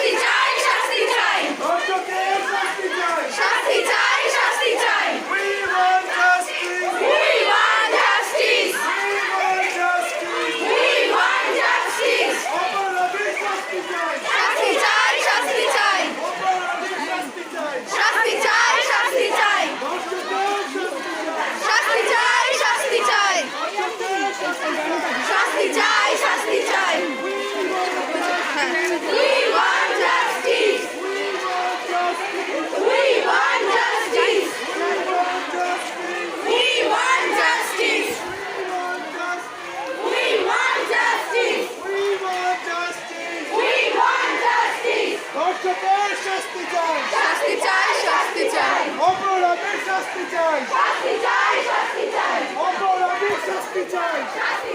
শাস্তি চাই, শাস্তি চাই, ধর্ষকের শাস্তি চাই। শাস্তি চাই, শাস্তি চাই। We want justice. We want justice. We want justice. We want justice. অপরাধীর শাস্তি চাই। শাস্তি চাই, শাস্তি চাই, অপরাধীর শাস্তি চাই। শাস্তি চাই, শাস্তি চাই, ধর্ষকের শাস্তি চাই। শাস্তি চাই, শাস্তি চাই, ধর্ষকের শাস্তি চাই। শাস্তি চাই, শাস্তি চাই। We want justice. We want justice. We want justice. We want justice. We want justice. We want justice. ধর্ষকের শাস্তি চাই। শাস্তি চাই, শাস্তি চাই, অপরাধীর শাস্তি চাই। শাস্তি চাই, শাস্তি চাই, অপরাধীর শাস্তি চাই। শাস্তি